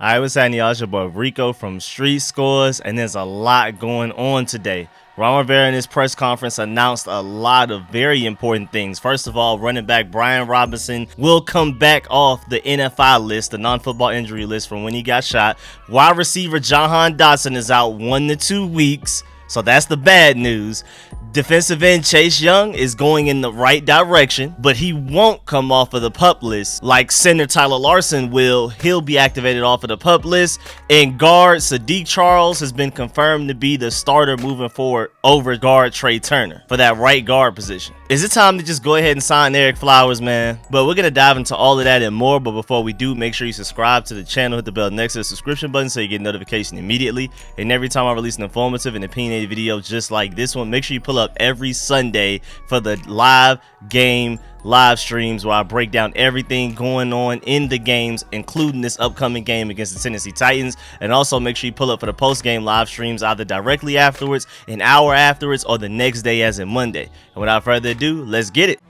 Alright, what's happening, y'all? It's your boy Rico from Street Scores, and there's a lot going on today. Ron Rivera in his press conference announced a lot of very important things. First of all, running back Brian Robson will come back off the NFI list, the non-football injury list from when he got shot. Wide receiver Jahan Dotson is out 1 to 2 weeks, so that's the bad news. Defensive end Chase Young is going in the right direction, but he won't come off of the PUP list like center Tyler Larsen will. He'll be activated off of the PUP list. And guard Saahdiq Charles has been confirmed to be the starter moving forward over guard Trai Turner for that right guard position. Is it time to just go ahead and sign Eric Flowers, man? But we're going to dive into all of that and more. But before we do, make sure you subscribe to the channel, hit the bell next to the subscription button so you get notification immediately. And every time I release an informative and opinionated video just like this one, make sure you pull up every Sunday for the live streams where I break down everything going on in the games, including this upcoming game against the Tennessee Titans. And also make sure you pull up for the post-game live streams either directly afterwards, an hour afterwards, or the next day as in Monday. And without further ado, let's get it.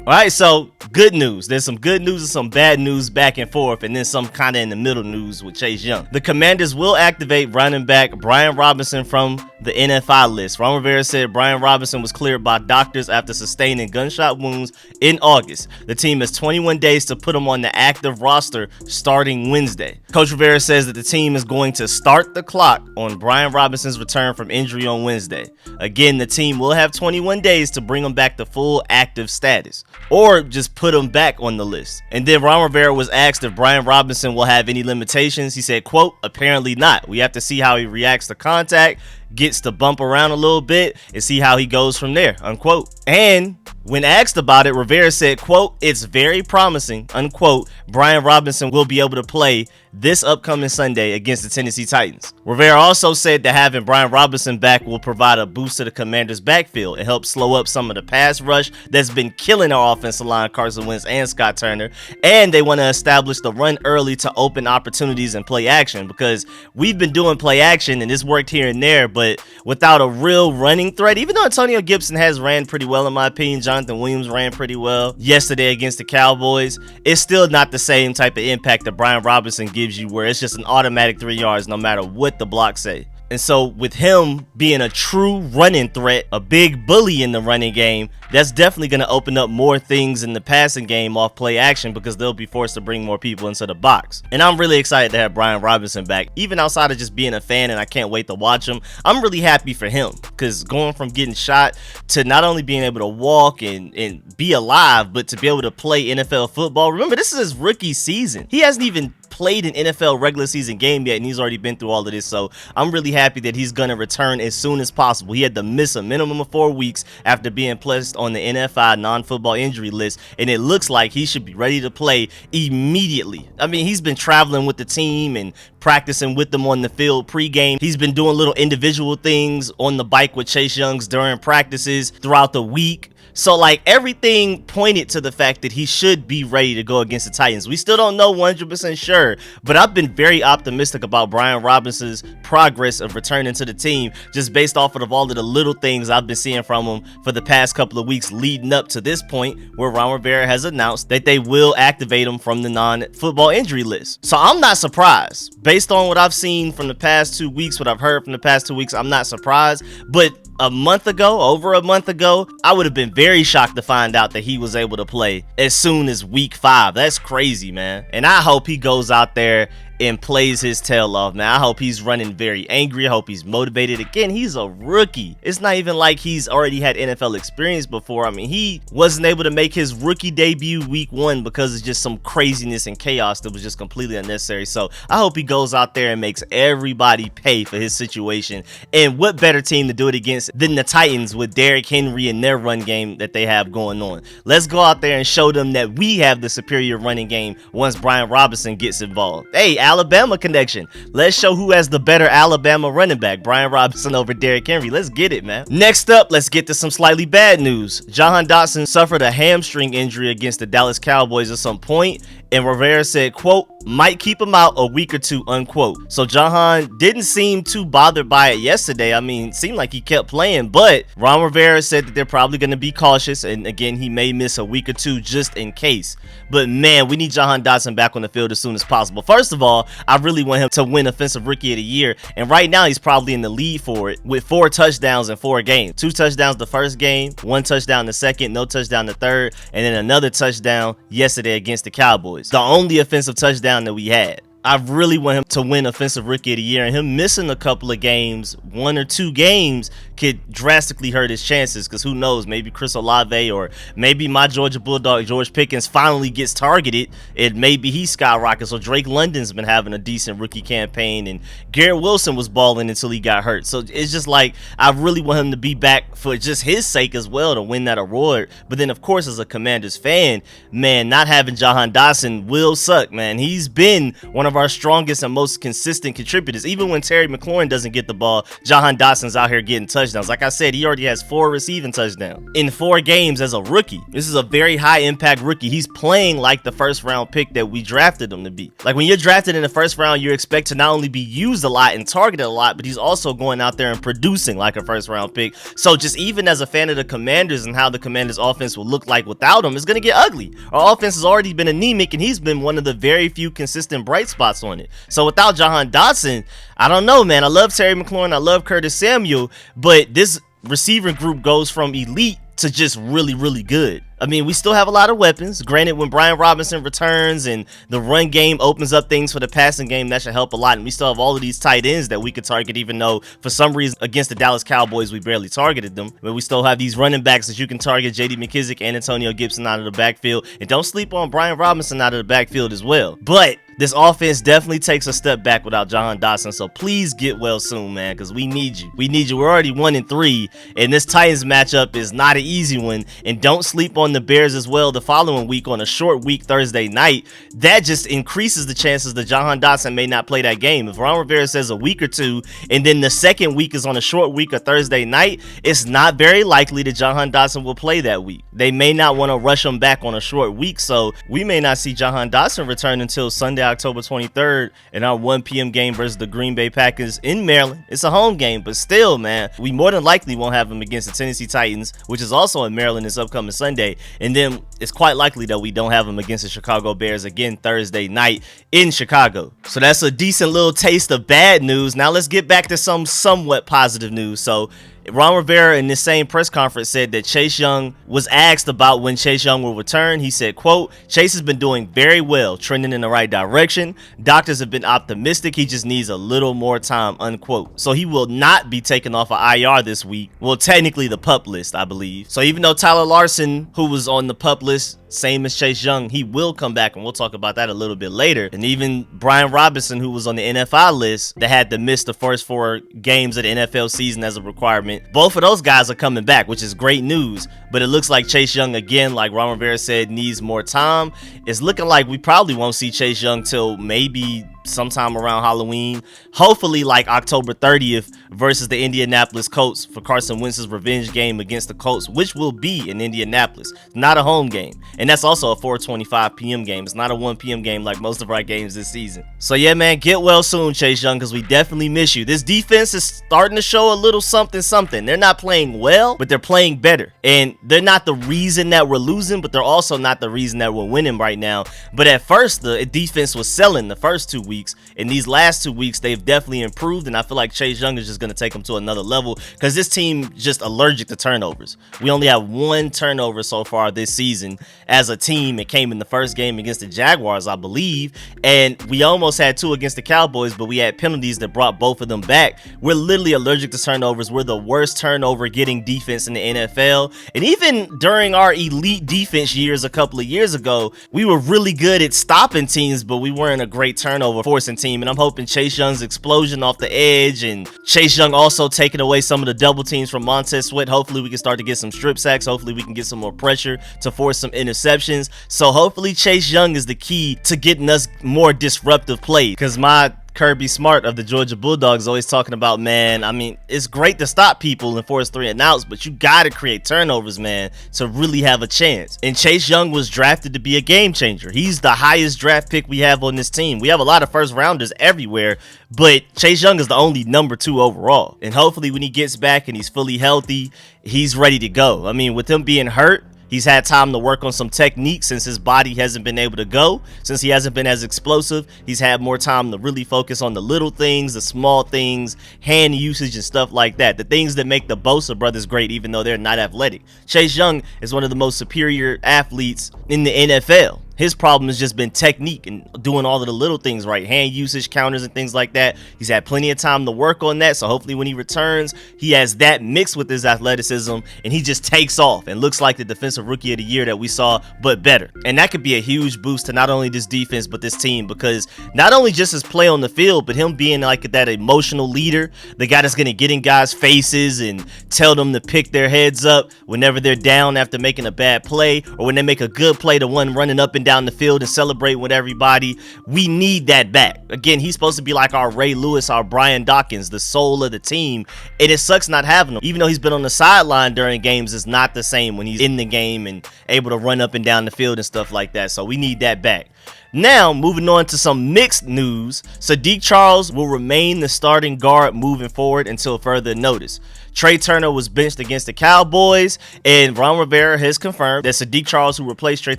All right, so good news. There's some good news and some bad news back and forth, and then some kind of in the middle news with Chase Young. The Commanders will activate running back Brian Robson from the NFI list. Ron Rivera said Brian Robson was cleared by doctors after sustaining gunshot wounds in August. The team has 21 days to put him on the active roster starting Wednesday. Coach Rivera says that the team is going to start the clock on Brian Robinson's return from injury on Wednesday. Again, the team will have 21 days to bring him back to full active status, or just put him back on the list. And then Ron Rivera was asked if Brian Robson will have any limitations. He said, quote, "Apparently not. We have to see how he reacts to contact, gets to bump around a little bit, and see how he goes from there," unquote. And when asked about it, Rivera said, quote, "It's very promising," unquote. Brian Robson will be able to play this upcoming Sunday against the Tennessee Titans. Rivera also said that having Brian Robson back will provide a boost to the Commanders' backfield and help slow up some of the pass rush that's been killing our offensive line, Carson Wentz and Scott Turner. And they want to establish the run early to open opportunities and play action, because we've been doing play action and it's worked here and there, but without a real running threat. Even though Antonio Gibson has ran pretty well, in my opinion, Jonathan Williams ran pretty well yesterday against the Cowboys, it's still not the same type of impact that Brian Robson gives you, where it's just an automatic 3 yards no matter what the blocks say. And so with him being a true running threat, a big bully in the running game, that's definitely going to open up more things in the passing game off play action, because they'll be forced to bring more people into the box. And I'm really excited to have Brian Robson back, even outside of just being a fan, and I can't wait to watch him. I'm really happy for him, because going from getting shot to not only being able to walk and be alive, but to be able to play NFL football. Remember, this is his rookie season. He hasn't even played an NFL regular season game yet, and he's already been through all of this. So I'm really happy that he's going to return as soon as possible. He had to miss a minimum of 4 weeks after being placed on the NFI non-football injury list, and it looks like he should be ready to play immediately. I mean, he's been traveling with the team and practicing with them on the field pregame. He's been doing little individual things on the bike with Chase Young's during practices throughout the week. So, like, everything pointed to the fact that he should be ready to go against the Titans. We still don't know 100% sure, but I've been very optimistic about Brian Robinson's progress of returning to the team, just based off of all of the little things I've been seeing from him for the past couple of weeks leading up to this point, where Ron Rivera has announced that they will activate him from the non-football injury list. So I'm not surprised. Based on what I've seen from the past 2 weeks, what I've heard from the past 2 weeks, I'm not surprised. But over a month ago, I would have been very shocked to find out that he was able to play as soon as week 5. That's crazy, man. And I hope he goes out there and plays his tail off, man. I hope he's running very angry. I hope he's motivated. Again, he's a rookie. It's not even like he's already had NFL experience before. I mean, he wasn't able to make his rookie debut week 1 because of just some craziness and chaos that was just completely unnecessary. So I hope he goes out there and makes everybody pay for his situation. And what better team to do it against than the Titans with Derrick Henry and their run game that they have going on. Let's go out there and show them that we have the superior running game once Brian Robson gets involved. Hey, Alabama connection. Let's show who has the better Alabama running back, Brian Robson over Derrick Henry. Let's get it, man. Next up, let's get to some slightly bad news. Jahan Dotson suffered a hamstring injury against the Dallas Cowboys at some point, and Rivera said, quote, might keep him out a week or two, unquote. So Jahan didn't seem too bothered by it yesterday. I mean, it seemed like he kept playing, but Ron Rivera said that they're probably going to be cautious, and again, he may miss a week or two just in case. But man, we need Jahan Dotson back on the field as soon as possible. First of all, I really want him to win Offensive Rookie of the Year, and right now he's probably in the lead for it with 4 touchdowns in 4 games. 2 touchdowns the first game, 1 touchdown the second, no touchdown the third, and then another touchdown yesterday against the Cowboys. The only offensive touchdown that we had. I really want him to win Offensive Rookie of the Year, and him missing a couple of games, 1 or 2 games, could drastically hurt his chances, because who knows, maybe Chris Olave or maybe my Georgia Bulldog George Pickens finally gets targeted and maybe he skyrockets. So Drake London's been having a decent rookie campaign, and Garrett Wilson was balling until he got hurt. So it's just like, I really want him to be back for just his sake as well to win that award. But then of course, as a Commanders fan, man, not having Jahan Dotson will suck, man. He's been one of our strongest and most consistent contributors. Even when Terry McLaurin doesn't get the ball, Jahan Dotson's out here getting touchdowns. Like I said, he already has 4 receiving touchdowns in 4 games as a rookie. This is a very high impact rookie. He's playing like the first round pick that we drafted him to be. Like when you're drafted in the first round, you expect to not only be used a lot and targeted a lot, but he's also going out there and producing like a first round pick. So just even as a fan of the Commanders and how the Commanders offense will look like without him, it's going to get ugly. Our offense has already been anemic, and he's been one of the very few consistent bright spots on it. So without Jahan Dotson, I don't know, man. I love Terry McLaurin, I love Curtis Samuel, but this receiver group goes from elite to just really, really good. I mean, we still have a lot of weapons. Granted, when Brian Robinson returns and the run game opens up things for the passing game, that should help a lot. And we still have all of these tight ends that we could target, even though for some reason against the Dallas Cowboys, we barely targeted them. But we still have these running backs that you can target, J.D. McKissick and Antonio Gibson out of the backfield. And don't sleep on Brian Robinson out of the backfield as well. But this offense definitely takes a step back without Jahan Dotson. So please get well soon, man, because we need you. We need you. We're already 1-3, and this Titans matchup is not an easy one. And don't sleep on the Bears as well the following week on a short week Thursday night. That just increases the chances that Jahan Dotson may not play that game. If Ron Rivera says a week or 2, and then the second week is on a short week or Thursday night, it's not very likely that Jahan Dotson will play that week. They may not want to rush him back on a short week, so we may not see Jahan Dotson return until Sunday, October 23rd, in our 1 p.m. game versus the Green Bay Packers in Maryland. It's a home game, but still, man, we more than likely won't have him against the Tennessee Titans, which is also in Maryland this upcoming Sunday. And then it's quite likely that we don't have him against the Chicago Bears again Thursday night in Chicago. So that's a decent little taste of bad news. Now let's get back to some somewhat positive news. So Ron Rivera in this same press conference said that Chase Young was asked about when Chase Young will return. He said, quote, Chase has been doing very well, trending in the right direction. Doctors have been optimistic. He just needs a little more time, unquote. So he will not be taken off of IR this week. Well, technically the PUP list, I believe. So even though Tyler Larsen, who was on the PUP list, same as Chase Young, he will come back, and we'll talk about that a little bit later. And even Brian Robinson, who was on the NFI list that had to miss the first 4 games of the NFL season as a requirement, both of those guys are coming back, which is great news. But it looks like Chase Young, again, like Ron Rivera said, needs more time. It's looking like we probably won't see Chase Young till maybe sometime around Halloween, hopefully like October 30th versus the Indianapolis Colts for Carson Wentz's revenge game against the Colts, which will be in Indianapolis, not a home game. And that's also a 4:25 p.m. game. It's not a 1 p.m. game like most of our games this season. So yeah, man, get well soon, Chase Young, because we definitely miss you. This defense is starting to show a little something. They're not playing well, but they're playing better. And they're not the reason that we're losing, but they're also not the reason that we're winning right now. But at first, the defense was selling the first 2 weeks. In these last 2 weeks, they've definitely improved, and I feel like Chase Young is just going to take them to another level, because this team just allergic to turnovers. We only have 1 turnover so far this season as a team. It came in the first game against the Jaguars, I believe, and we almost had 2 against the Cowboys, but we had penalties that brought both of them back. We're literally allergic to turnovers. We're the worst turnover getting defense in the NFL, and even during our elite defense years a couple of years ago, we were really good at stopping teams, but we weren't a great turnover forcing team, and I'm hoping Chase Young's explosion off the edge and Chase Young also taking away some of the double teams from Montez Sweat. Hopefully we can start to get some strip sacks. Hopefully we can get some more pressure to force some interceptions. So hopefully Chase Young is the key to getting us more disruptive play, because my Kirby Smart of the Georgia Bulldogs always talking about, man, I mean, it's great to stop people and force 3 and outs, but you gotta create turnovers, man, to really have a chance. And Chase Young was drafted to be a game changer. He's the highest draft pick we have on this team. We have a lot of first rounders everywhere, but Chase Young is the only number 2 overall. And hopefully when he gets back and he's fully healthy, he's ready to go. I mean, with him being hurt, he's had time to work on some technique since his body hasn't been able to go. Since he hasn't been as explosive, he's had more time to really focus on the little things, the small things, hand usage and stuff like that. The things that make the Bosa brothers great, even though they're not athletic. Chase Young is one of the most superior athletes in the NFL. His problem has just been technique and doing all of the little things right, hand usage, counters, and things like that. He's had plenty of time to work on that, so hopefully when he returns, he has that mixed with his athleticism, and he just takes off and looks like the defensive rookie of the year that we saw, but better. And that could be a huge boost to not only this defense, but this team, because not only just his play on the field, but him being like that emotional leader, the guy that's going to get in guys' faces and tell them to pick their heads up whenever they're down after making a bad play, or when they make a good play, the one running up and down the field and celebrate with everybody. We need that back. Again, he's supposed to be like our Ray Lewis, our Brian Dawkins, the soul of the team, and it sucks not having him. Even though he's been on the sideline during games, it's not the same when he's in the game and able to run up and down the field and stuff like that. So we need that back. Now, moving on to some mixed news, Saahdiq Charles will remain the starting guard moving forward until further notice. Trai Turner was benched against the Cowboys, and Ron Rivera has confirmed that Saahdiq Charles, who replaced Trai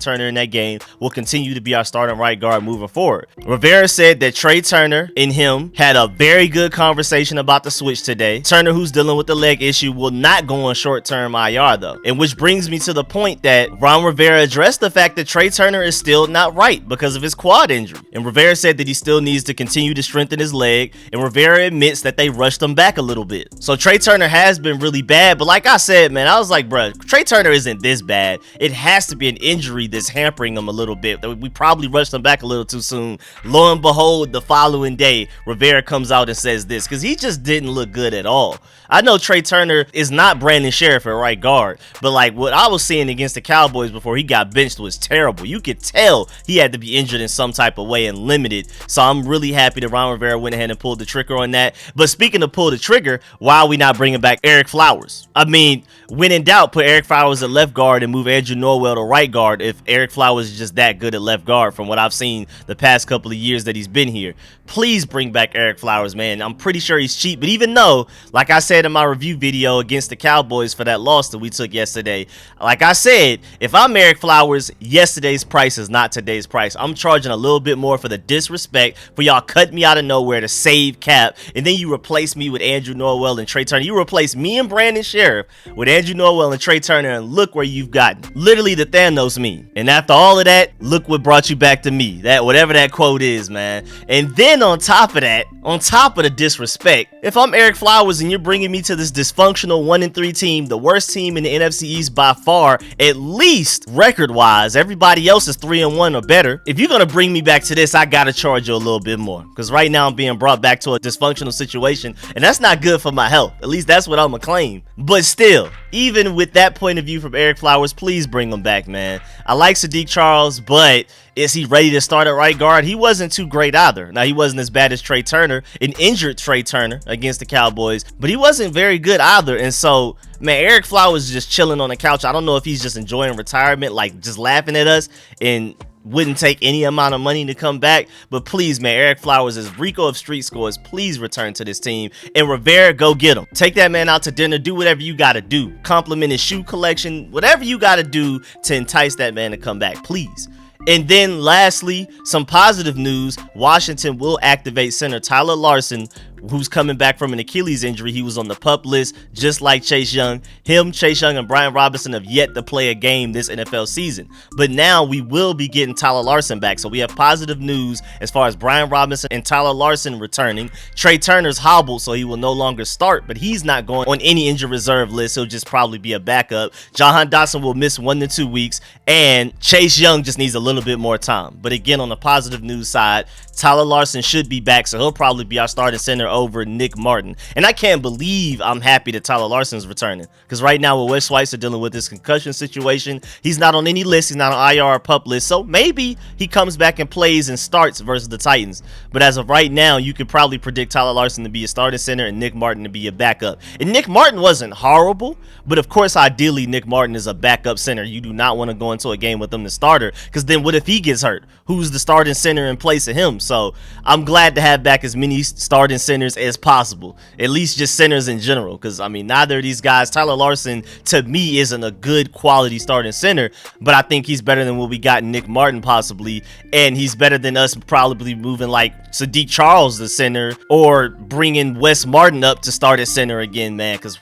Turner in that game, will continue to be our starting right guard moving forward. Rivera said that Trai Turner and him had a very good conversation about the switch today. Turner, who's dealing with the leg issue, will not go on short-term IR though. And which brings me to the point that Ron Rivera addressed the fact that Trai Turner is still not right because of his quad injury. And Rivera said that he still needs to continue to strengthen his leg, and Rivera admits that they rushed him back a little bit. So Trai Turner has been really bad, but like I said, man, I was like, bro, Trai Turner isn't this bad. It has to be an injury that's hampering him a little bit. We probably rushed him back a little too soon. Lo and behold, the following day, Rivera comes out and says this, because he just didn't look good at all. I know Trai Turner is not Brandon Sheriff at right guard, but like what I was seeing against the Cowboys before he got benched was terrible. You could tell he had to be injured in some type of way and limited. So I'm really happy that Ron Rivera went ahead and pulled the trigger on that. But speaking of pull the trigger, why are we not bringing back Eric Flowers? I mean, when in doubt, put Eric Flowers at left guard and move Andrew Norwell to right guard if Eric Flowers is just that good at left guard from what I've seen the past couple of years that he's been here. Please bring back Eric Flowers, man. I'm pretty sure he's cheap, but even though, like I said in my review video against the Cowboys for that loss that we took yesterday, like I said, if I'm Eric Flowers, yesterday's price is not today's price. I'm charging a little bit more for the disrespect, for y'all cut me out of nowhere to save cap, and then you replace me with Andrew Norwell and Trai Turner. You replace me and Brandon Sheriff with Andrew Norwell and Trai Turner, and look where you've gotten. Literally the Thanos meme. And after all of that, look what brought you back to me. That whatever that quote is, man. And then on top of that, on top of the disrespect, if I'm Eric Flowers and you're bringing me to this dysfunctional 1-3 team, the worst team in the NFC East by far, at least record-wise, everybody else is 3-1 or better. If you're gonna bring me back to this, I gotta charge you a little bit more, because right now I'm being brought back to a dysfunctional situation, and that's not good for my health. At least that's what I'm gonna claim. But still, even with that point of view from Eric Flowers, please bring him back, man. I like Saahdiq Charles, but is he ready to start at right guard? He wasn't too great either. Now, he wasn't as bad as Trai Turner, an injured Trai Turner against the Cowboys, but he wasn't very good either. And so, man, Eric Flowers is just chilling on the couch. I don't know if he's just enjoying retirement, like just laughing at us and wouldn't take any amount of money to come back. But please, man, Eric Flowers is Rico of Street Scores. Please return to this team. And Rivera, go get him. Take that man out to dinner. Do whatever you got to do. Compliment his shoe collection. Whatever you got to do to entice that man to come back, please. And then lastly, some positive news. Washington will activate center Tyler Larsen, who's coming back from an Achilles injury. He was on the PUP list, just like Chase Young. Him, Chase Young, and Brian Robson have yet to play a game this NFL season. But now we will be getting Tyler Larsen back. So we have positive news as far as Brian Robinson and Tyler Larsen returning. Trai Turner's hobbled, so he will no longer start, but he's not going on any injured reserve list. He'll just probably be a backup. Jahan Dotson will miss 1 to 2 weeks, and Chase Young just needs a little bit more time. But again, on the positive news side, Tyler Larsen should be back, so he'll probably be our starting center over Nick Martin. And I can't believe I'm happy that Tyler Larsen's returning, because right now with Wes Schweitzer dealing with this concussion situation, he's not on any list. He's not on IR or PUP list, so maybe he comes back and plays and starts versus the Titans. But as of right now, you could probably predict Tyler Larsen to be a starting center and Nick Martin to be a backup. And Nick Martin wasn't horrible, but of course, ideally, Nick Martin is a backup center. You do not want to go into a game with him the starter, because then what if he gets hurt? Who's the starting center in place of him? So I'm glad to have back as many starting centers as possible, at least just centers in general, because I mean, neither of these guys, Tyler Larsen to me isn't a good quality starting center, but I think he's better than what we got in Nick Martin possibly, and he's better than us probably moving like Saahdiq Charles the center, or bringing Wes Martin up to start at center again, man, because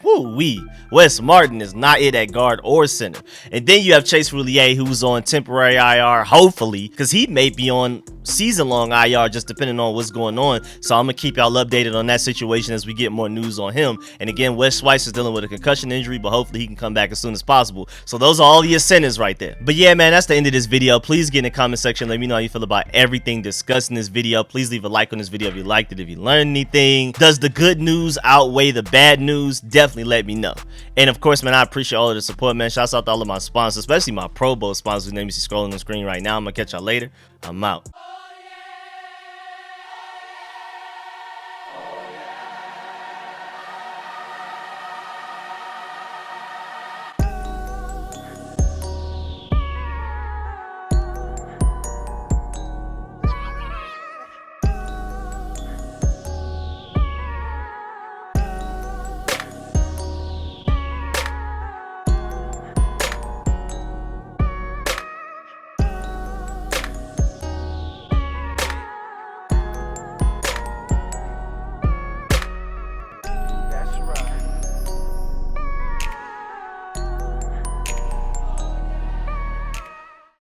Wes Martin is not it at guard or center. And then you have Chase Roulier, who's on temporary IR, hopefully, because he may be on season-long IR, just depending on what's going on. So I'm gonna keep y'all updated on that situation as we get more news on him. And again, Wes Schweitzer is dealing with a concussion injury, but hopefully he can come back as soon as possible. So those are all your centers right there. But yeah, man, that's the end of this video. Please get in the comment section, let me know how you feel about everything discussed in this video. Please leave a like on this video if you liked it, if you learned anything. Does the good news outweigh the bad news? Definitely let me know. And of course, man, I appreciate all of the support, man. Shouts out to all of my sponsors, especially my Pro Bowl sponsors whose names you see scrolling on the screen right now. I'm gonna catch y'all later. I'm out.